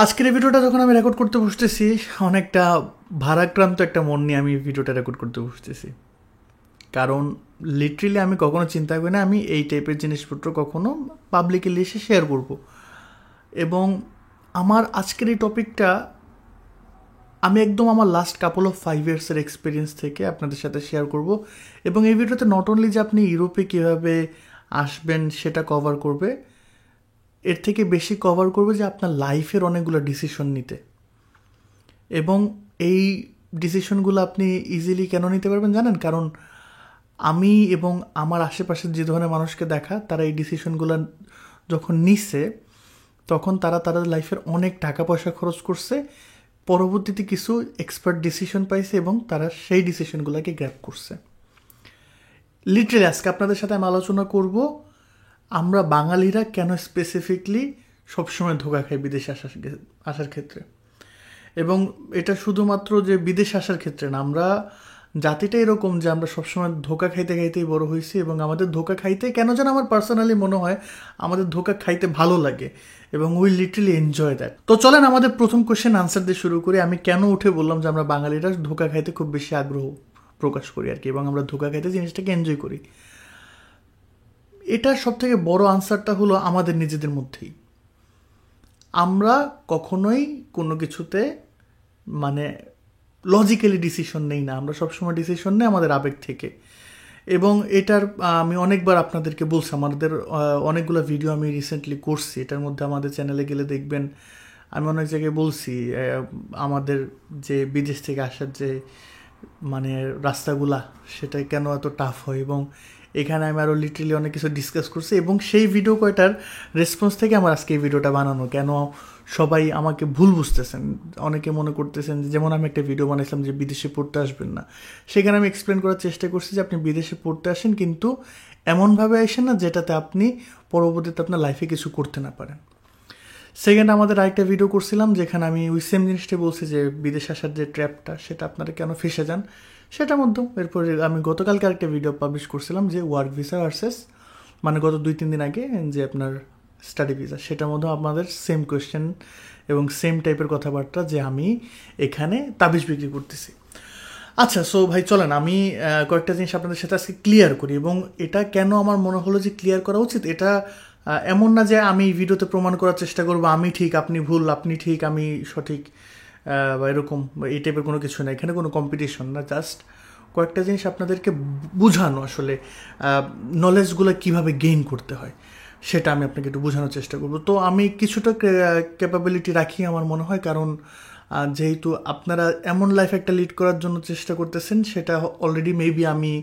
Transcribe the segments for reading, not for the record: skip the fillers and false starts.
আজকের এই ভিডিওটা যখন আমি রেকর্ড করতে বসতেছি, অনেকটা ভারাক্রান্ত একটা মন নিয়ে আমি ভিডিওটা রেকর্ড করতে বসতেছি। কারণ লিটারেলি আমি কখনো চিন্তা করি না আমি এই টাইপের জিনিসপত্র কখনো পাবলিকলি এসে শেয়ার করব। এবং আমার আজকের এই টপিকটা আমি একদম আমার লাস্ট কাপল অফ 5 ইয়ার্সের এক্সপিরিয়েন্স থেকে আপনাদের সাথে শেয়ার করব। এবং এই ভিডিওতে নট অনলি যে আপনি ইউরোপে কীভাবে আসবেন সেটা কভার করবে, এর থেকে বেশি কভার করবে যে আপনার লাইফের অনেকগুলো ডিসিশন নিতে। এবং এই ডিসিশনগুলো আপনি ইজিলি কেন নিতে পারবেন জানেন? কারণ আমি এবং আমার আশেপাশের যে ধরনের মানুষকে দেখা, তারা এই ডিসিশনগুলো যখন নিচ্ছে তখন তারা তাদের লাইফের অনেক টাকা পয়সা খরচ করছে, পরবর্তীতে কিছু এক্সপার্ট ডিসিশন পাইছে এবং তারা সেই ডিসিশনগুলোকে গ্র্যাব করছে। লিটারেলি আজকে আপনাদের সাথে আমি আলোচনা করব আমরা বাঙালিরা কেন স্পেসিফিকলি সবসময় ধোঁকা খাই বিদেশে আসার ক্ষেত্রে। এবং এটা শুধুমাত্র যে বিদেশে আসার ক্ষেত্রে না, আমরা জাতিটা এরকম যে আমরা সবসময় ধোঁকা খাইতে খাইতেই বড় হয়েছি। এবং আমাদের ধোঁকা খাইতে কেন যেন আমার পার্সোনালি মনে হয় আমাদের ধোঁকা খাইতে ভালো লাগে এবং উই লিটারলি এনজয় দ্যাট। তো চলেন আমাদের প্রথম কোশ্চেন আনসার দিয়ে শুরু করি। আমি কেন উঠে বললাম যে আমরা বাঙালিরা ধোঁকা খাইতে খুব বেশি আগ্রহ প্রকাশ করি আর কি, এবং আমরা ধোঁকা খাইতে জিনিসটাকে এনজয় করি। এটার সবথেকে বড় আনসারটা হলো আমাদের নিজেদের মধ্যেই। আমরা কখনোই কোনো কিছুতে মানে লজিক্যালি ডিসিশন নেই না, আমরা সবসময় ডিসিশন নেই আমাদের আবেগ থেকে। এবং এটার আমি অনেকবার আপনাদেরকে বলছি, আমাদের অনেকগুলো ভিডিও আমি রিসেন্টলি করছি, এটার মধ্যে আমাদের চ্যানেলে গেলে দেখবেন আমি অনেক জায়গায় বলছি আমাদের যে বিদেশ থেকে আসার যে মানে রাস্তাগুলা সেটা কেন এত টাফ হয়। এবং এখানে আমি আরও লিটারেলি অনেক কিছু ডিসকাস করছি এবং সেই ভিডিও কয়টার রেসপন্স থেকে আমার আজকে এই ভিডিওটা বানানো। কেন সবাই আমাকে ভুল বুঝতেছেন, অনেকে মনে করতেছেন, যেমন আমি একটা ভিডিও বানাইছিলাম যে বিদেশে পড়তে আসবেন না, সেখানে আমি এক্সপ্লেন করার চেষ্টা করছি যে আপনি বিদেশে পড়তে আসেন কিন্তু এমনভাবে আসেন না যেটাতে আপনি পরবর্তীতে আপনার লাইফে কিছু করতে না পারেন। সেকেন্ড, আমাদের আরেকটা ভিডিও করছিলাম যেখানে আমি ওই সেম জিনিসটা বলছি যে বিদেশ আসার যে ট্র্যাপটা সেটা আপনারা কেন ফেসে যান সেটার মধ্যে। এরপরে আমি গতকালকে আরেকটা ভিডিও পাবলিশ করছিলাম যে ওয়ার্ক ভিসা ভার্সেস মানে গত 2-3 দিন আগে যে আপনার স্টাডি ভিসা, সেটার মধ্যেও আমাদের সেম কোয়েশ্চেন এবং সেম টাইপের কথাবার্তা যে আমি এখানে তাবিজ বিক্রি করতেছি। আচ্ছা, সো ভাই চলেন আমি কয়েকটা জিনিস আপনাদের সাথে আজকে ক্লিয়ার করি। এবং এটা কেন আমার মনে হলো যে ক্লিয়ার করা উচিত, এটা এমন না যে আমি ভিডিওতে প্রমাণ করার চেষ্টা করবো আমি ঠিক আপনি ভুল, আপনি ঠিক আমি সঠিক বা এরকম এই টাইপের কোনো কিছু না। এখানে কোনো কম্পিটিশন না, জাস্ট কয়েকটা জিনিস আপনাদেরকে বোঝানো, আসলে নলেজগুলো কীভাবে গেইন করতে হয় সেটা আমি আপনাকে একটু বোঝানোর চেষ্টা করবো। তো আমি কিছুটা ক্যাপাবিলিটি রাখি আমার মনে হয়, কারণ যেহেতু আপনারা এমন লাইফ একটা লিড করার জন্য চেষ্টা করতেছেন, সেটা অলরেডি মেবি আমি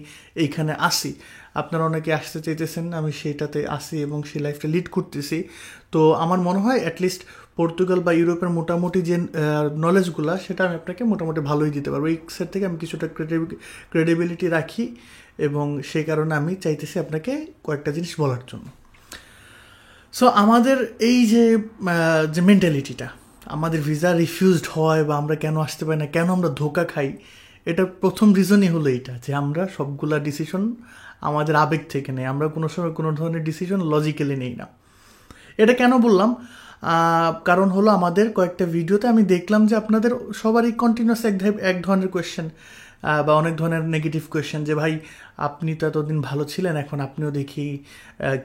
এইখানে আসি, আপনারা অনেকে আসতে চাইতেছেন, আমি সেইটাতে আসি এবং সেই লাইফটা লিড করতেছি। তো আমার মনে হয় অ্যাটলিস্ট পর্তুগাল বা ইউরোপের মোটামুটি যে নলেজগুলো সেটা আমি আপনাকে মোটামুটি ভালোই দিতে পারবো। এই সেট থেকে আমি কিছুটা ক্রেডিবিলিটি রাখি এবং সেই কারণে আমি চাইতেছি আপনাকে কয়েকটা জিনিস বলার জন্য। সো আমাদের এই যে মেন্টালিটিটা, আমাদের ভিসা রিফিউজড হয় বা আমরা কেন আসতে পারি না, কেন আমরা ধোঁকা খাই, এটার প্রথম রিজনই হলো এইটা যে আমরা সবগুলা ডিসিশন আমাদের আবেগ থেকে নেই, আমরা কোনো সময় কোনো ধরনের ডিসিশন লজিক্যালি নেই না। এটা কেন বললাম, কারণ হলো আমাদের কয়েকটা ভিডিওতে আমি দেখলাম যে আপনাদের সবারই কন্টিনিউয়াস এক ধরনের কোয়েশ্চেন বা অনেক ধরনের নেগেটিভ কোয়েশ্চেন যে ভাই আপনি তো এতদিন ভালো ছিলেন, এখন আপনিও দেখি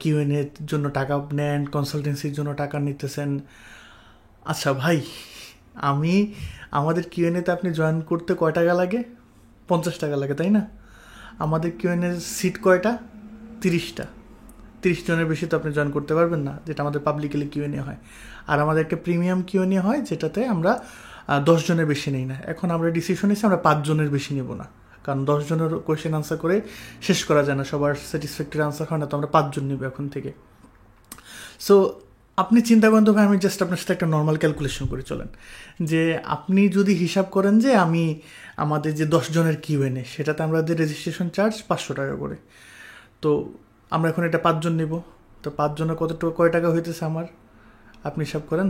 কিউএনএর জন্য টাকা নেন, কনসালটেন্সির জন্য টাকা নিতেছেন। আচ্ছা ভাই, আমাদের কিউএনএতে আপনি জয়েন করতে কয় টাকা লাগে? 50 টাকা লাগে, তাই না? আমাদের কিউএনএর সিট কয়টা? 30টা। 30 জনের বেশি তো আপনি জয়েন করতে পারবেন না, যেটা আমাদের পাবলিকলি কিউএনএ হয়। আর আমাদের একটা প্রিমিয়াম কিউএনএ হয় যেটাতে আমরা 10 জনের বেশি নেই না। এখন আমরা ডিসিশন নিচ্ছি আমরা 5 জনের বেশি নেব না, কারণ 10 জনের কোয়েশ্চেন আনসার করে শেষ করা যায় না, সবার স্যাটিসফ্যাক্টরি আনসার হয় না, তো আমরা 5 জন নেব এখন থেকে। সো আপনি চিন্তা করেন তো ভাই, আমি জাস্ট আপনার সাথে একটা নর্মাল ক্যালকুলেশন করে চলেন যে আপনি যদি হিসাব করেন যে আমাদের যে 10 জনের কিউএনএ সেটাতে আমাদের রেজিস্ট্রেশন চার্জ 500 টাকা করে, তো আমরা এখন এটা 5 জন নেব, তো 5 জনের কয় টাকা হইতেছে আমার, আপনি হিসাব করেন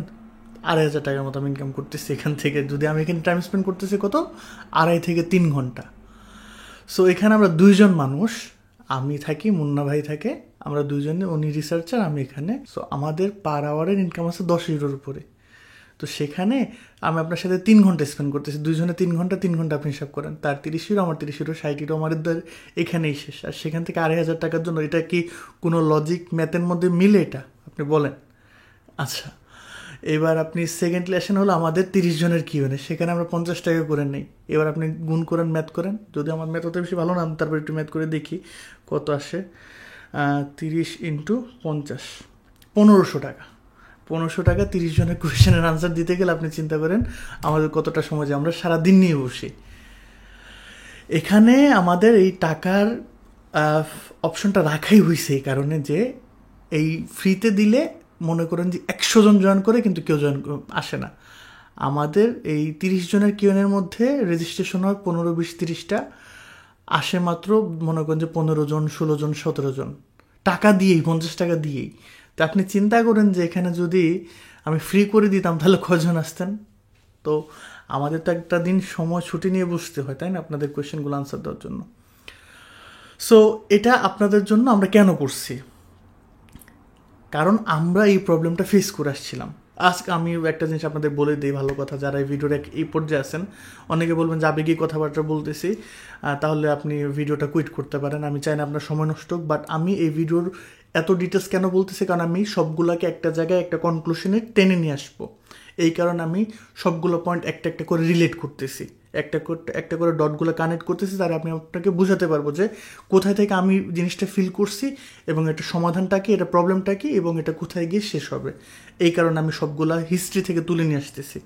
2,500 টাকার মতো আমি ইনকাম করতেছি এখান থেকে। যদি আমি এখানে টাইম স্পেন্ড করতেছি কত, 2.5 থেকে 3 ঘন্টা। সো এখানে আমরা 2 জন মানুষ, আমি থাকি, মুন্না ভাই থাকে, আমরা 2 জনে, উনি রিসার্চার, আমি এখানে। সো আমাদের পার আওয়ারের ইনকাম আছে 10 ইউরোর উপরে। তো সেখানে আমি আপনার সাথে 3 ঘন্টা স্পেন্ড করতেছি, 2 জনে 3 ঘন্টা আপনি হিসাব করেন, তার 30 ইউরো আমার 30 ইউরো 60 ইউরো আমাদের এখানেই শেষ। আর সেখান থেকে 2,500 টাকার জন্য এটা কি কোনো লজিক ম্যাথের মধ্যে মিলে? এটা আপনি বলেন। আচ্ছা, এবার আপনি সেকেন্ডলি আসেন হলো আমাদের 30 জনের কিউএনএ, সেখানে আমরা 50 টাকা করে নেই। এবার আপনি গুণ করেন, ম্যাথ করেন, যদি আমার ম্যাথ অত বেশি ভালো না, তারপর একটু ম্যাথ করে দেখি কত আসে। 30 ইন্টু 50, 1500 টাকা। 1500 টাকা 30 জনের কোয়েশ্চেনের আনসার দিতে গেলে আপনি চিন্তা করেন আমাদের কতটা সময় যায়। আমরা সারাদিন নিয়ে বসি। এখানে আমাদের এই টাকার অপশনটা রাখাই হয়েছে এই কারণে যে এই ফ্রিতে দিলে মনে করেন যে 100 জন জয়েন করে, কিন্তু কেউ জয়েন আসে না। আমাদের এই 30 জনের কিউএনের মধ্যে রেজিস্ট্রেশন হয় 15, 20, 30টা, আসে মাত্র মনে করেন যে 15 জন, 16 জন, 17 জন, টাকা দিয়েই, 50 টাকা দিয়েই। তো আপনি চিন্তা করেন যে এখানে যদি আমি ফ্রি করে দিতাম তাহলে কজন আসতেন? তো আমাদের তো একটা দিন সময় ছুটি নিয়ে বসতে হয়, তাই না, আপনাদের কোয়েশ্চেনগুলো আনসার দেওয়ার জন্য। সো এটা আপনাদের জন্য আমরা কেন করছি? কারণ আমরা এই প্রবলেমটা ফেস করে আসছিলাম। আজকে আমি একটা জিনিস আপনাদের বলে দিই, ভালো কথা, যারা এই ভিডিওর এই পর্যায়ে আছেন, অনেকে বলবেন যে আবেগী কথাবার্তা বলতেছি, তাহলে আপনি ভিডিওটা কুইট করতে পারেন। আমি চাই না আপনার সময় নষ্ট হোক, বাট আমি এই ভিডিওর এত ডিটেলস কেন বলতেছি, কারণ আমি সবগুলোকে একটা জায়গায় একটা কনক্লুশনে টেনে নিয়ে আসবো। এই কারণে আমি সবগুলো পয়েন্ট একটা একটা করে রিলেট করতেছি, একটা করে ডটগুলো কানেক্ট করতেছি, তার আমি আপনাকে বোঝাতে পারবো যে কোথায় থেকে আমি জিনিসটা ফিল করছি এবং এটা সমাধানটা কি, এটা প্রবলেমটা কি, এবং এটা কোথায় গিয়ে শেষ হবে। এই কারণে আমি সবগুলা হিস্ট্রি থেকে তুলে নিয়ে আসতেছি।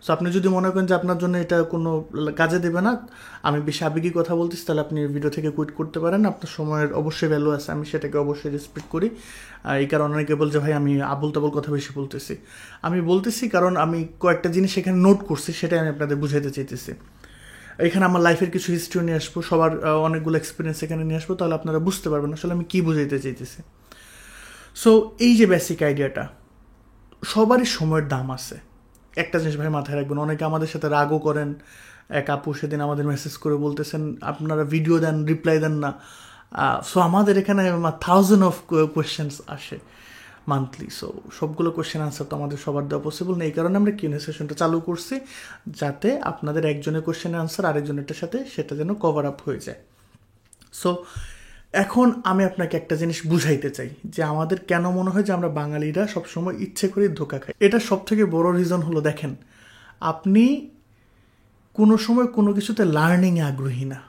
সো আপনি যদি মনে করেন যে আপনার জন্য এটা কোনো কাজে দেবে না, আমি বেশি আবেগী কথা বলতেছি, তাহলে আপনি ভিডিও থেকে কুইট করতে পারেন। আপনার সময়ের অবশ্যই ভ্যালু আছে, আমি সেটাকে অবশ্যই রেসপেক্ট করি। এই কারণে অনেকে বলছে ভাই আমি আবল তাবল কথা বেশি বলতেছি। আমি বলতেছি কারণ আমি কয়েকটা জিনিস এখানে নোট করছি, সেটাই আমি আপনাদের বুঝাইতে চাইতেছি। এখানে আমার লাইফের কিছু হিস্ট্রি নিয়ে আসবো, সবার অনেকগুলো এক্সপিরিয়েন্স এখানে নিয়ে আসবো, তাহলে আপনারা বুঝতে পারবেন আসলে আমি কী বুঝাইতে চাইতেছি। সো এই যে বেসিক আইডিয়াটা, সবারই সময়ের দাম আছে। একটা জিনিস ভাই মাথায় রাখবেন, অনেকে আমাদের সাথে রাগও করেন। এক আপু সেদিন আমাদের মেসেজ করে বলতেছেন আপনারা ভিডিও দেন, রিপ্লাই দেন না। সো আমাদের এখানে 1000 অফ কোয়েশ্চেন্স আসে মান্থলি। সো সবগুলো কোয়েশ্চেন আনসার তো আমাদের সবার দেওয়া পসিবল নেই, এই কারণে আমরা কিউএনএ সেশনটা চালু করছি, যাতে আপনাদের একজনের কোয়েশ্চেনের আনসার আরেকজনেরটার সাথে সেটা যেন কভার আপ হয়ে যায়। সো এখন আমি আপনাকে একটা জিনিস বুঝাইতে চাই যে আমাদের কেন মনে হয় যে আমরা বাঙালিরা সবসময় ইচ্ছে করে ধোঁকা খাই। এটা সব থেকে বড় রিজন হলো, দেখেন, আপনি কোনো সময় কোনো কিছুতে লার্নিংয়ে আগ্রহী না,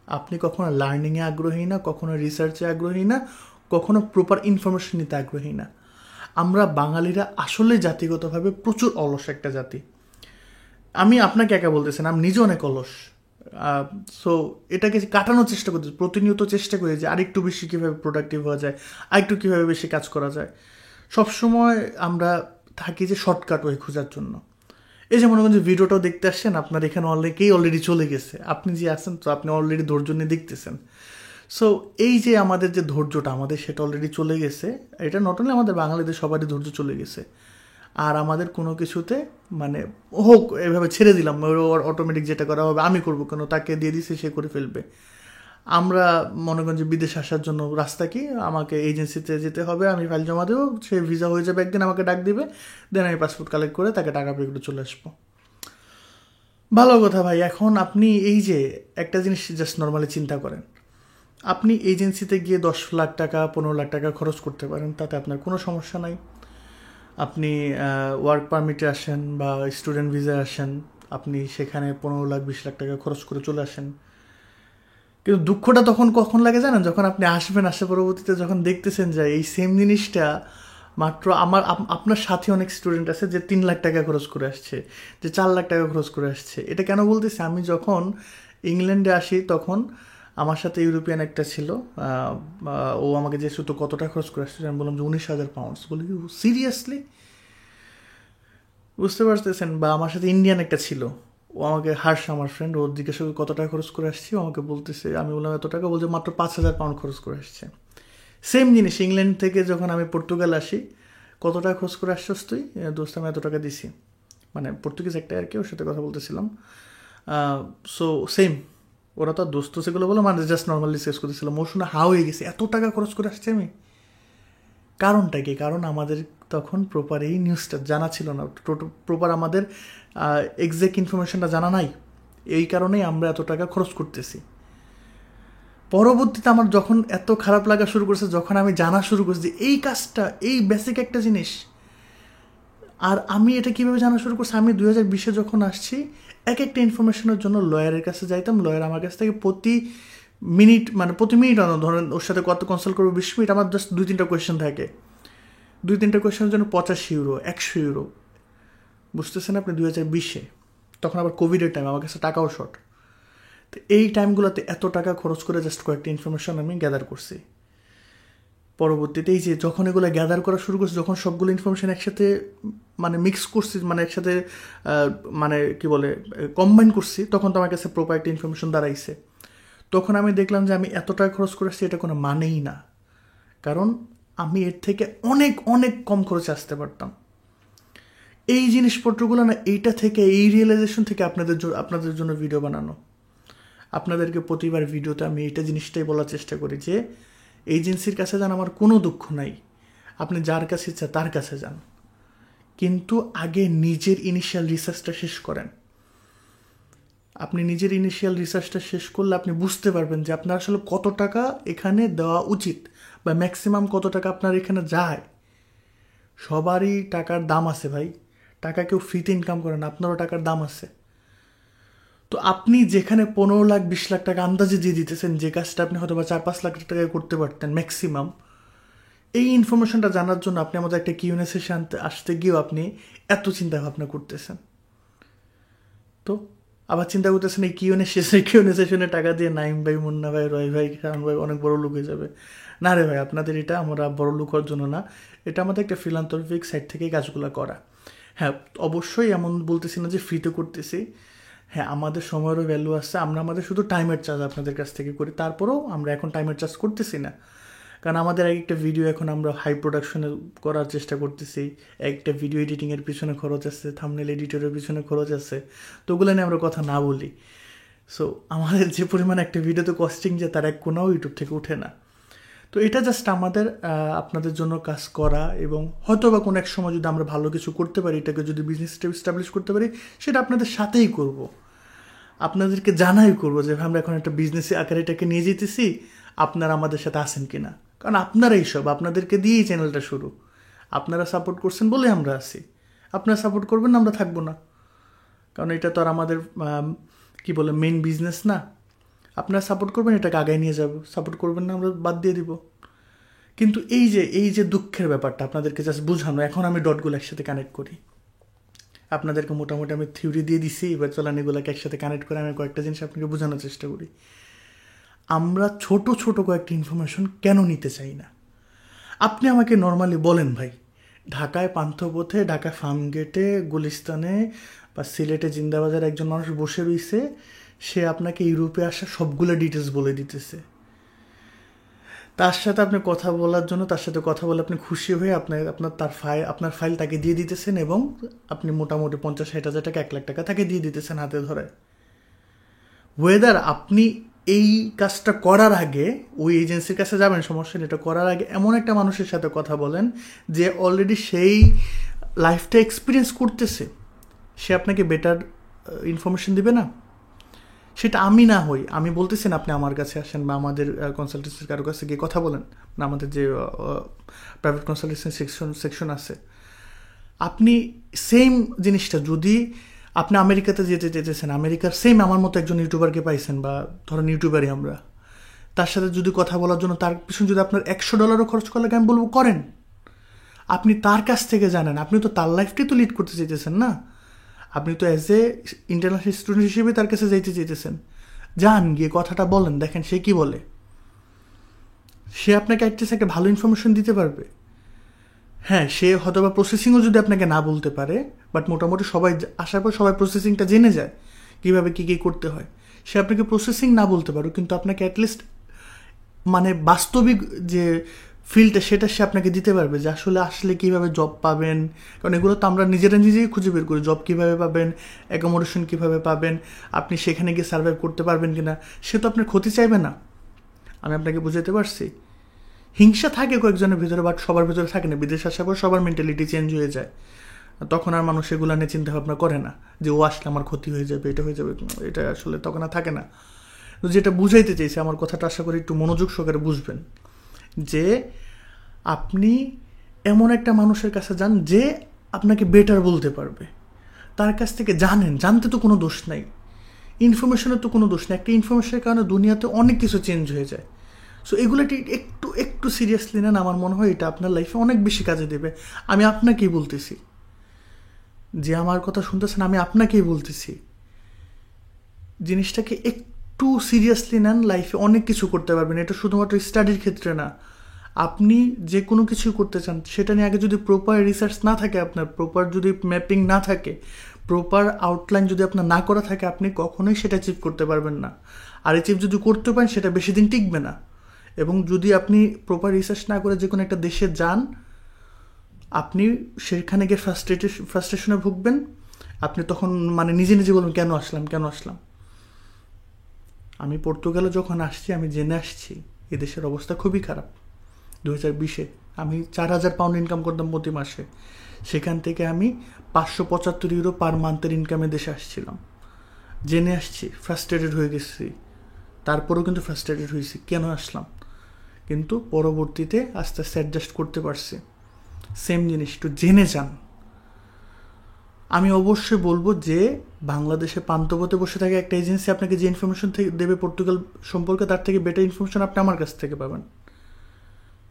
আপনি কখনো লার্নিংয়ে আগ্রহী না, কখনো রিসার্চে আগ্রহী না, কখনো প্রপার ইনফরমেশন নিতে আগ্রহী না। আমরা বাঙালিরা আসলে জাতিগতভাবে প্রচুর অলস একটা জাতি। আমি আপনাকে একা বলতেছেন, আমি নিজে অনেক অলস। সো এটাকে কাটানোর চেষ্টা করতেছি, প্রতিনিয়ত চেষ্টা করি যে আরেকটু বেশি কীভাবে প্রোডাক্টিভ হওয়া যায়, আরেকটু কীভাবে বেশি কাজ করা যায়। সবসময় আমরা থাকি যে শর্টকাট ওয়ে খোঁজার জন্য। এই যে মনে করেন যে ভিডিওটাও দেখতে আসছেন, আপনার এখানে অলরেডি চলে গেছে, আপনি যে আছেন তো আপনি অলরেডি ধৈর্য নিয়ে দেখতেছেন। সো এই যে আমাদের যে ধৈর্যটা, আমাদের সেটা অলরেডি চলে গেছে। এটা নট অনলি আমাদের বাঙালিদের, সবারই ধৈর্য চলে গেছে। আর আমাদের কোনো কিছুতে মানে হোক এভাবে ছেড়ে দিলাম, অটোমেটিক যেটা করা হবে আমি করবো কেন, তাকে দিয়ে দিছি সে করে ফেলবে। আমরা মনে করেন যে বিদেশে আসার জন্য রাস্তা কি, আমাকে এজেন্সিতে যেতে হবে, আমি ফাইল জমা দেবো, সে ভিসা হয়ে যাবে, একদিন আমাকে ডাক দিবে, দেন আমি পাসপোর্ট কালেক্ট করে তাকে টাকা পে করে চলে আসবো। ভালো কথা ভাই। এখন আপনি এই যে একটা জিনিস জাস্ট নর্মালি চিন্তা করেন, আপনি এজেন্সিতে গিয়ে 10 লাখ টাকা 15 লাখ টাকা খরচ করতে পারেন, তাতে আপনার কোনো সমস্যা নাই। আপনি ওয়ার্ক পারমিটে আসেন বা স্টুডেন্ট ভিসায় আসেন, আপনি সেখানে 15 লাখ 20 লাখ টাকা খরচ করে চলে আসেন। কিন্তু দুঃখটা তখন কখন লাগে জানেন, যখন আপনি আসবেন, আসে পরবর্তীতে যখন দেখতেছেন যে এই সেম জিনিসটা মাত্র আপনার সাথে অনেক স্টুডেন্ট আছে যে 3 লাখ টাকা খরচ করে আসছে, যে 4 লাখ টাকা খরচ করে আসছে। এটা কেন বলতেছি, আমি যখন ইংল্যান্ডে আসি তখন আমার সাথে ইউরোপিয়ান একটা ছিল, ও আমাকে যে শুধু কত টাকা খরচ করে আসছে, আমি বললাম যে 19,000 পাউন্ডস। বলি সিরিয়াসলি, বুঝতে পারতেছেন? বা আমার সাথে ইন্ডিয়ান একটা ছিল, ও আমাকে আমার ফ্রেন্ড, ওর জিজ্ঞাসা করে কত টাকা খরচ করে আসছি, ও আমাকে বলতেছে, আমি বললাম এত টাকা, বলছে মাত্র 5,000 পাউন্ড খরচ করে আসছে। সেম জিনিস ইংল্যান্ড থেকে যখন আমি পর্তুগাল আসি, কত টাকা খরচ করে আসছিস তুই? দোস্ত আমি এত টাকা দিছি, মানে পর্তুগিজ একটা আর কি, ওর সাথে কথা বলতেছিলাম। সো সেম, ওরা তো দোস্ত সেগুলো বলো, মানে জাস্ট নর্মালি শেষ করতেছিলাম। ওর শুনে হা হয়ে গেছে, এত টাকা খরচ করে আসছে আমি। কারণটা কি? কারণ আমাদের তখন প্রপার এই নিউজটা জানা ছিল না, প্রপার আমাদের এক্সাক্ট ইনফরমেশনটা জানা নাই। এই কারণেই আমরা এত টাকা খরচ করতেছি। পরবর্তীতে আমার যখন এত খারাপ লাগা শুরু করছে, যখন আমি জানা শুরু করছি যে এই কাজটা, এই বেসিক একটা জিনিস, আর আমি এটা কীভাবে জানা শুরু করছি, আমি 2020-এ যখন আসছি এক একটা ইনফরমেশনের জন্য লয়ারের কাছে যাইতাম। লয়ার আমার কাছ থেকে প্রতি মিনিট ধরেন ওর সাথে কত কনসাল্ট করবো, 20 মিনিট, আমার জাস্ট 2-3টা কোয়েশ্চেন থাকে, 2-3টা কোয়েশ্চেনের জন্য 85 ইউরো, 100 ইউরো। বুঝতেছেন আপনি? 2020-এ তখন আবার কোভিডের টাইম, আমার কাছে টাকাও শর্ট। তো এই টাইমগুলোতে এত টাকা খরচ করে জাস্ট কয়েকটা ইনফরমেশন আমি গ্যাদার করছি। পরবর্তীতে এই যে যখন এগুলো গ্যাদার করা শুরু করছি, যখন সবগুলো ইনফরমেশন একসাথে মিক্স করছি, একসাথে কি বলে কম্বাইন করছি, তখন তো আমার কাছে প্রপার একটা ইনফরমেশন দাঁড়াইছে। তখন আমি দেখলাম যে আমি এত টাকা খরচ করেছি এটা কোনো মানেই না, কারণ আমি এর থেকে অনেক অনেক কম খরচে আসতে পারতাম। এই জিনিসপত্রগুলো না, এইটা থেকে, এই রিয়েলাইজেশন থেকে আপনাদের জন্য ভিডিও বানানো। আপনাদেরকে প্রতিবার ভিডিওতে আমি এইটা জিনিসটাই বলার চেষ্টা করি যে এজেন্সির কাছে যান, আমার কোনো দুঃখ নাই, আপনি যার কাছে ইচ্ছা তার কাছে যান, কিন্তু আগে নিজের ইনিশিয়াল রিসার্চটা শেষ করেন। আপনি নিজের ইনিশিয়াল রিসার্চটা শেষ করলে আপনি বুঝতে পারবেন যে আপনার আসলে কত টাকা এখানে দেওয়া উচিত, বা ম্যাক্সিমাম কত টাকা আপনার এখানে যায়। সবারই টাকার দাম আছে ভাই, টাকা কেউ ফ্রিতে ইনকাম করে না, আপনারও টাকার দাম আছে। তো আপনি যেখানে 15 লাখ 20 লাখ টাকা আন্দাজে দিয়ে দিতেছেন, যে কাজটা আপনি হয়তো বা 4-5 লাখ টাকায় করতে পারতেন ম্যাক্সিমাম, এই ইনফরমেশনটা জানার জন্য আপনি আমাদের একটা কিউএনএ সেশন আসতে গিয়েও আপনি এত চিন্তা ভাবনা করতেছেন। তো আবার চিন্তা করতেছেন এই কিউএনএ সেশনে টাকা দিয়ে নাইম ভাই, মুন্না ভাই, রয় ভাই, শাহান ভাই অনেক বড় লোক হয়ে যাবে। না রে ভাই, আপনাদের এটা আমরা বড় লোক হওয়ার জন্য না, এটা আমাদের একটা ফিলান্থ্রপিক সাইড থেকেই কাজগুলো করা। হ্যাঁ, অবশ্যই এমন বলতেছি না যে ফ্রিতে করতেছি। হ্যাঁ, আমাদের সময়েরও ভ্যালু আছে, আমরা আমাদের শুধু টাইমের চার্জ আপনাদের কাছ থেকে করি। তারপরেও আমরা এখন টাইমের চার্জ করতেছি না, কারণ আমাদের একটা ভিডিও এখন আমরা হাই প্রোডাকশনে করার চেষ্টা করতেছি। একটা ভিডিও এডিটিংয়ের পিছনে খরচ আছে, থাম্বনেল এডিটরের পিছনে খরচ আছে, তো ওগুলো নিয়ে আমরা কথা না বলি। সো আমাদের যে পরিমাণ একটা ভিডিওতে কস্টিং যে তার এক কোনাও ইউটিউব থেকে উঠে না। তো এটা জাস্ট আমাদের আপনাদের জন্য কাজ করা, এবং হয়তো বা কোনো এক সময় যদি আমরা ভালো কিছু করতে পারি, এটাকে যদি বিজনেস এস্টাবলিশ করতে পারি, সেটা আপনাদের সাথেই করব, আপনাদেরকে জানাই করবো যে আমরা এখন একটা বিজনেস আকারে এটাকে নিয়ে যেতেছি, আপনারা আমাদের সাথে আসেন কিনা। কারণ আপনারা এইসব, আপনাদেরকে দিয়েই চ্যানেলটা শুরু, আপনারা সাপোর্ট করছেন বলে আমরা আছি। আপনারা সাপোর্ট করবেন না, আমরা থাকবো না, কারণ এটা তো আর আমাদের কি বলে মেইন বিজনেস না। আপনারা সাপোর্ট করবেন, এটাকে আগায় নিয়ে যাব, সাপোর্ট করবেন না, আমরা বাদ দিয়ে দিব। কিন্তু এই যে দুঃখের ব্যাপারটা আপনাদেরকে জাস্ট বোঝানো, এখন আমি ডটগুলো একসাথে কানেক্ট করি। আপনাদেরকে মোটামুটি আমি থিওরি দিয়ে দিছি, এবার চলেন এগুলোকে একসাথে কানেক্ট করে আমি কয়েকটা জিনিস আপনাকে বোঝানোর চেষ্টা করি। আমরা ছোট ছোট কয়েকটা ইনফরমেশন কেন নিতে চাই না? আপনি আমাকে নর্মালি বলেন ভাই, ঢাকায় পান্থপথে, ঢাকায় ফার্মগেটে, গুলিস্তানে বা সিলেটে জিন্দাবাজারে একজন মানুষ বসে রয়েছে, সে আপনাকে ইউরোপে আসা সবগুলো ডিটেলস বলে দিতেছে। তার সাথে আপনি কথা বলার জন্য, তার সাথে কথা বলে আপনি খুশি হয়ে আপনার ফাইল তাকে দিয়ে দিতেছেন, এবং আপনি মোটামুটি 50-60 হাজার টাকা, 1 লাখ টাকা তাকে দিয়ে দিতেছেন হাতে ধরে। ওয়েদার আপনি এই কাজটা করার আগে ওই এজেন্সির কাছে যাবেন, সমস্যা নেই, এটা করার আগে এমন একটা মানুষের সাথে কথা বলেন যে অলরেডি সেই লাইফটা এক্সপিরিয়েন্স করতেছে, সে আপনাকে বেটার ইনফরমেশন দিবে না? সেটা আমি না হই, আমি বলতেছি না আপনি আমার কাছে আসেন বা আমাদের কনসালটেন্সির কারো কাছে গিয়ে কথা বলেন, না আমাদের যে প্রাইভেট কনসালটেন্সি সেকশন আছে। আপনি সেম জিনিসটা যদি আপনি আমেরিকাতে যেতে চেয়েছেন, আমেরিকার সেম আমার মতো একজন ইউটিউবারকে পাইছেন, বা ধরেন ইউটিউবারই আমরা, তার সাথে যদি কথা বলার জন্য তার পিছনে যদি আপনার $100 খরচ করলে আমি বলবো করেন। আপনি তার কাছ থেকে জানেন, আপনি তো তার লাইফটাই তো লিড করতে চাইতেছেন না, আপনি তো অ্যাজ এ ইন্টারন্যাশনাল স্টুডেন্ট হিসেবে তার কাছে যাইতে চাইতেছেন। যান, গিয়ে কথাটা বলেন, দেখেন সে কি বলে। সে আপনাকে একটা ভালো ইনফরমেশন দিতে পারবে। হ্যাঁ, সে হয়তো বা প্রসেসিংও যদি আপনাকে না বলতে পারে, বাট মোটামুটি সবাই আসার পর সবাই প্রসেসিংটা জেনে যায়, কীভাবে কী কী করতে হয়। সে আপনাকে প্রসেসিং না বলতে পারো, কিন্তু আপনাকে অ্যাটলিস্ট বাস্তবিক যে ফিল্ডটা সেটা সে আপনাকে দিতে পারবে, যে আসলে কীভাবে জব পাবেন। কারণ এগুলো তো আমরা নিজেই খুঁজে বের করি, জব কীভাবে পাবেন, অ্যাকোমোডেশন কীভাবে পাবেন, আপনি সেখানে গিয়ে সার্ভাইভ করতে পারবেন কি না। সে তো আপনার ক্ষতি চাইবে না, আমি আপনাকে বুঝাতে পারছি। হিংসা থাকে কয়েকজনের ভিতরে, বাট সবার ভিতরে থাকে না। বিদেশ আসার পর সবার মেন্টালিটি চেঞ্জ হয়ে যায়, তখন আর মানুষ এগুলো নিয়ে চিন্তা ভাবনা করে না যে ও আসলে আমার ক্ষতি হয়ে যাবে, এটা হয়ে যাবে, এটা আসলে তখন আর থাকে না। তো যেটা বুঝাইতে চাইছে, আমার কথাটা আশা করি একটু মনোযোগ সহকারে বুঝবেন, যে আপনি এমন একটা মানুষের কাছে যান যে আপনাকে বেটার বলতে পারবে, তার কাছ থেকে জানতে তো কোনো দোষ নাই, ইনফরমেশনের তো কোনো দোষ নেই। একটা ইনফরমেশনের কারণে দুনিয়াতে অনেক কিছু চেঞ্জ হয়ে যায়। সো এগুলোটি একটু সিরিয়াসলি নেন, আমার মনে হয় এটা আপনার লাইফে অনেক বেশি কাজে দেবে। আমি আপনাকেই বলতেছি, যে আমার কথা শুনতেছেন, আমি আপনাকেই বলতেছি, জিনিসটাকে একটু সিরিয়াসলি নেন, লাইফে অনেক কিছু করতে পারবেন। এটা শুধুমাত্র স্টাডির ক্ষেত্রে না, আপনি যে কোনো কিছু করতে চান সেটা নিয়ে আগে যদি প্রপার রিসার্চ না থাকে, আপনার প্রপার যদি ম্যাপিং না থাকে, প্রপার আউটলাইন যদি আপনার না করা থাকে, আপনি কখনোই সেটা অ্যাচিভ করতে পারবেন না। আর অ্যাচিভ যদি করতে পারেন সেটা বেশি দিন টিকবে না। এবং যদি আপনি প্রপার রিসার্চ না করে যে কোনো একটা দেশে যান, আপনি সেখানে গিয়ে ফ্রাস্ট্রেশনে ভুগবেন। আপনি তখন মানে নিজে নিজে বলবেন কেন আসলাম। আমি পর্তুগালে যখন আসছি, আমি জেনে আসছি এই দেশের অবস্থা খুবই খারাপ। 2020-এ আমি 4,000 পাউন্ড ইনকাম করতাম প্রতি মাসে, সেখান থেকে আমি 575 ইউরো পার মান্থের ইনকামে দেশে আসছিলাম। জেনে আসছি, ফ্রাস্ট্রেটেড হয়ে গেছি, তারপরেও কিন্তু ফ্রাস্ট্রেটেড হয়েছি কেন আসলাম, কিন্তু পরবর্তীতে আস্তে আস্তে অ্যাডজাস্ট করতে পারছি। সেম জিনিস একটু জেনে যান। আমি অবশ্যই বলবো যে বাংলাদেশে পান্থপথে বসে থাকে একটা এজেন্সি আপনাকে যে ইনফরমেশন দেবে পর্তুগাল সম্পর্কে, তার থেকে বেটার ইনফরমেশন আপনি আমার কাছ থেকে পাবেন।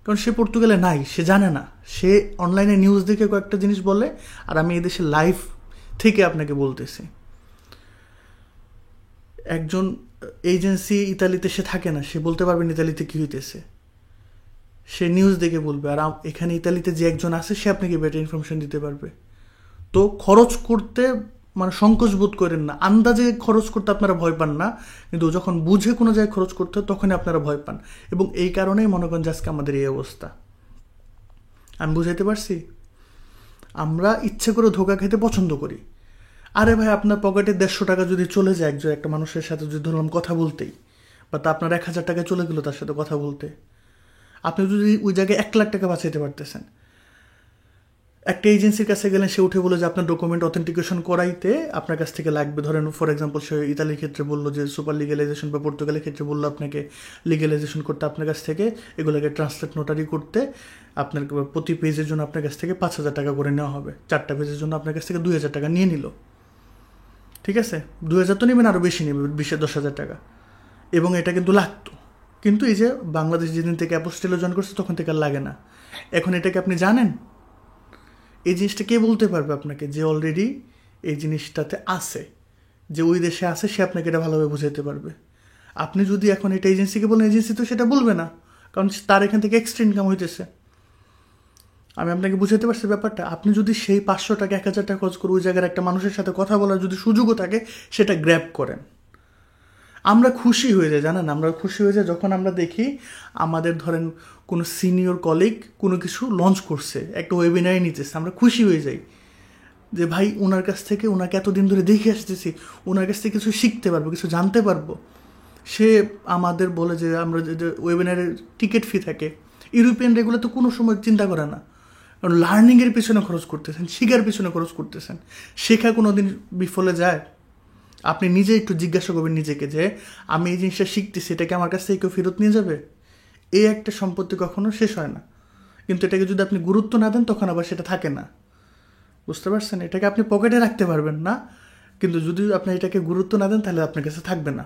কারণ সে পর্তুগালে নাই, সে জানে না, সে অনলাইনে নিউজ দেখে কয়েকটা জিনিস বলে, আর আমি এদেশে লাইভ থেকে আপনাকে বলতেছি। একজন এজেন্সি ইতালিতে সে থাকে না, সে বলতে পারবেন ইতালিতে কী হইতেছে, সে নিউজ দেখে বলবে। আর এখানে ইতালিতে যে একজন আছে, সে আপনাকে বেটার ইনফরমেশন দিতে পারবে। তো খরচ করতে মানে সংকোচ বোধ করেন না। আন্দাজে খরচ করতে আপনারা ভয় পান না, কিন্তু যখন বুঝে কোনো জায়গায় খরচ করতে হয় তখনই আপনারা ভয় পান। এবং এই কারণেই মনে করেন যে আজকে আমাদের এই অবস্থা। আমি বুঝাইতে পারছি? আমরা ইচ্ছে করে ধোকা খেতে পছন্দ করি। আরে ভাই, আপনার পকেটে 150 টাকা যদি চলে যায় একটা মানুষের সাথে, যদি ধরলাম কথা বলতেই, বা তা আপনার 1000 টাকা চলে গেলো তার সাথে কথা বলতে, আপনি যদি ওই জায়গায় 1 লাখ টাকা বাঁচাইতে পারতেছেন। একটা এজেন্সির কাছে গেলেন, সে উঠে বলে যে আপনার ডকুমেন্ট অথেন্টিকেশন করাইতে আপনার কাছ থেকে লাগবে, ধরেন ফর এক্সাম্পল সে ইতালির ক্ষেত্রে বললো যে সুপার লিগ্যালাইজেশন, বা পর্তুগালের ক্ষেত্রে বললো আপনাকে লিগ্যালাইজেশন করতে আপনার কাছ থেকে, এগুলোকে ট্রান্সলেট নোটারি করতে আপনার প্রতি পেজের জন্য আপনার কাছ থেকে 5,000 টাকা করে নেওয়া হবে। 4টা পেজের জন্য আপনার কাছ থেকে 2,000 টাকা নিয়ে নিল। ঠিক আছে, 2,000 তো নেবেন, আরও বেশি নেবে, 10,000 টাকা। এবং এটা কিন্তু লাগতো। কিন্তু এই যে বাংলাদেশ যেদিন থেকে অ্যাপোস্টেলে জয়েন করছে, তখন থেকে আর লাগে না। এখন এটাকে আপনি জানেন, এই জিনিসটা কে বলতে পারবে আপনাকে, যে অলরেডি এই জিনিসটাতে আছে, যে ওই দেশে আছে, সে আপনাকে এটা ভালোভাবে বুঝাইতে পারবে। আপনি যদি এখন এটা এজেন্সিকে বলেন, এজেন্সি তো সেটা বলবে না, কারণ তার এখান থেকে এক্সট্রা ইনকাম হইতেছে। আমি আপনাকে বুঝাতে পারছি ব্যাপারটা। আপনি যদি সেই 500 টাকা 1,000 টাকা খরচ করে ওই জায়গার একটা মানুষের সাথে কথা বলার যদি সুযোগও থাকে, সেটা গ্র্যাব করেন। আমরা খুশি হয়ে যাই, জানেন, আমরা খুশি হয়ে যাই যখন আমরা দেখি আমাদের ধরেন কোনো সিনিয়র কলিগ কোনো কিছু লঞ্চ করছে, একটা ওয়েবিনারে নিতেছে, আমরা খুশি হয়ে যাই যে ভাই ওনার কাছ থেকে, ওনাকে এতদিন ধরে দেখে আসতেছি, ওনার কাছ থেকে কিছু শিখতে পারবো, কিছু জানতে পারবো। সে আমাদের বলে যে আমরা যে ওয়েবিনারের টিকিট ফি থাকে, ইউরোপিয়ান রেগুলো তো কোনো সময় চিন্তা করে না, কারণ লার্নিংয়ের পিছনে খরচ করতেছেন, শেখার পিছনে খরচ করতেছেন। শেখা কোনো দিন বিফলে যায়? আপনি নিজে একটু জিজ্ঞাসা করবেন নিজেকে, যে আমি এই জিনিসটা শিখতেছি, এটাকে আমার কাছ থেকে কেউ ফেরত নিয়ে যাবে? এই একটা সম্পত্তি কখনো শেষ হয় না, কিন্তু এটাকে যদি আপনি গুরুত্ব না দেন, তখন আবার সেটা থাকে না। বুঝতে পারছেন? এটাকে আপনি পকেটে রাখতে পারবেন না, কিন্তু যদি আপনি এটাকে গুরুত্ব না দেন, তাহলে আপনার কাছে থাকবে না।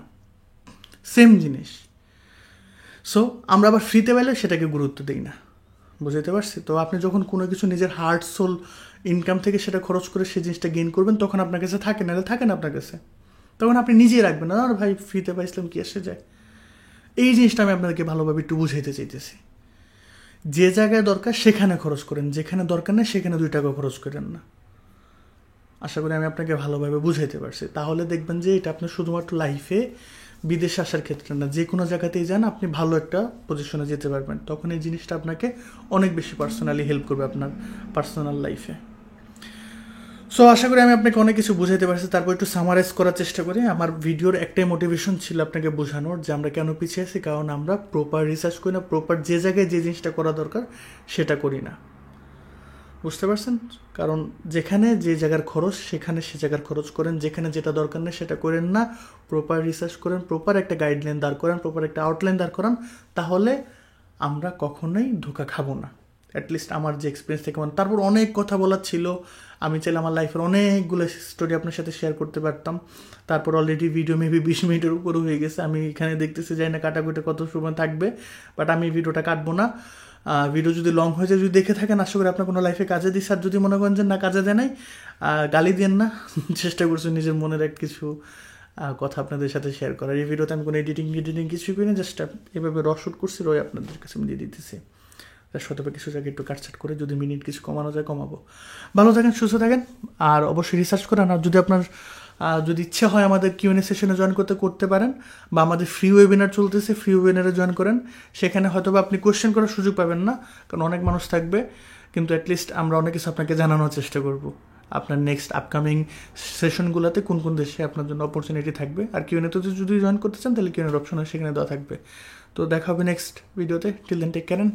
সেম জিনিস। সো আমরা আবার ফ্রিতে পেলে সেটাকে গুরুত্ব দিই না। বুঝতে পারছি? তো আপনি যখন কোনো কিছু নিজের হার্ট সোল ইনকাম থেকে সেটা খরচ করে সেই জিনিসটা গেইন করবেন, তখন আপনার কাছে থাকে না, থাকে না আপনার কাছে, তখন আপনি নিজেই রাখবেন না। আর ভাই ফ্রিতে পাইছিলাম, কি এসে যায়। এই জিনিসটা আমি আপনাদেরকে ভালোভাবে একটু বুঝাইতে চাইতেছি। যে জায়গায় দরকার সেখানে খরচ করেন, যেখানে দরকার নেই সেখানে 2 টাকা খরচ করেন না। আশা করি আমি আপনাকে ভালোভাবে বুঝাইতে পারছি। তাহলে দেখবেন যে এটা আপনার শুধুমাত্র লাইফে, বিদেশে আসার ক্ষেত্রে না, যে কোনো জায়গাতেই যান আপনি ভালো একটা পজিশনে যেতে পারবেন। তখন এই জিনিসটা আপনাকে অনেক বেশি পার্সোনালি হেল্প করবে আপনার পার্সোনাল লাইফে। সো আশা করি আমি আপনাকে অনেক কিছু বুঝাইতে পারছি। তারপর একটু সামারাইজ করার চেষ্টা করি। আমার ভিডিওর একটাই মোটিভেশন ছিল আপনাকে বোঝানোর যে আমরা কেন পিছিয়ে আছি, কারণ আমরা প্রপার রিসার্চ করি না, প্রপার যে জায়গায় যে জিনিসটা করা দরকার সেটা করি না। বুঝতে পারছেন? কারণ যেখানে যে জায়গার খরচ সেখানে সে জায়গার খরচ করেন, যেখানে যেটা দরকার নেই সেটা করেন না। প্রপার রিসার্চ করেন, প্রপার একটা গাইডলাইন দাঁড় করান, প্রপার একটা আউটলাইন দাঁড় করান, তাহলে আমরা কখনোই ধোঁকা খাবো না। অ্যাটলিস্ট আমার যে এক্সপিরিয়েন্স থেকে তারপর অনেক কথা বলার ছিল। আমি চাইলে আমার লাইফের অনেকগুলো স্টোরি আপনার সাথে শেয়ার করতে পারতাম। তারপর অলরেডি ভিডিও মেবি 20 মিনিটের উপরে হয়ে গেছে। আমি এখানে দেখতেছি যাই না কাটাকুটি কত সময় থাকবে, বাট আমি ভিডিওটা কাটবো না। ভিডিও যদি লং হয়ে যায়, যদি দেখে থাকেন, আশা করি আপনার কোনো লাইফে কাজে দিচ্ছে। আর যদি মনে করেন যে না কাজে দেয় নাই, গালি দেন না। চেষ্টা করছি নিজের মনের এক কিছু কথা আপনাদের সাথে শেয়ার করার। এই ভিডিওতে আমি কোনো এডিটিং কিছুই করি না, জাস্ট এভাবে শুট করছি, রয় আপনাদের কাছে আমি দিয়ে দিতেছি। তার সাথে কিছু জায়গায় একটু কাটছাট করে যদি মিনিট কিছু কমানো যায় কমাবো। ভালো থাকেন, সুস্থ থাকেন, আর অবশ্যই রিসার্চ করেন। আর যদি আপনার যদি ইচ্ছে হয় আমাদের কিউএনএ সেশনে জয়েন করতে পারেন, বা আমাদের ফ্রি ওয়েবিনার চলতেছে, ফ্রি ওয়েবিনারে জয়েন করেন। সেখানে হয়তো বা আপনি কোয়েশ্চেন করার সুযোগ পাবেন না, কারণ অনেক মানুষ থাকবে, কিন্তু অ্যাটলিস্ট আমরা অনেক কিছু আপনাকে জানানোর চেষ্টা করব। আপনার নেক্সট আপকামিং সেশনগুলোতে কোন কোন দেশে আপনার জন্য অপরচুনিটি থাকবে। আর কিউএনএতে যদি জয়েন করতে চান তাহলে কিউএনএর অপশন সেখানে দেওয়া থাকবে। তো দেখা হবে নেক্সট ভিডিওতে। Till then take care.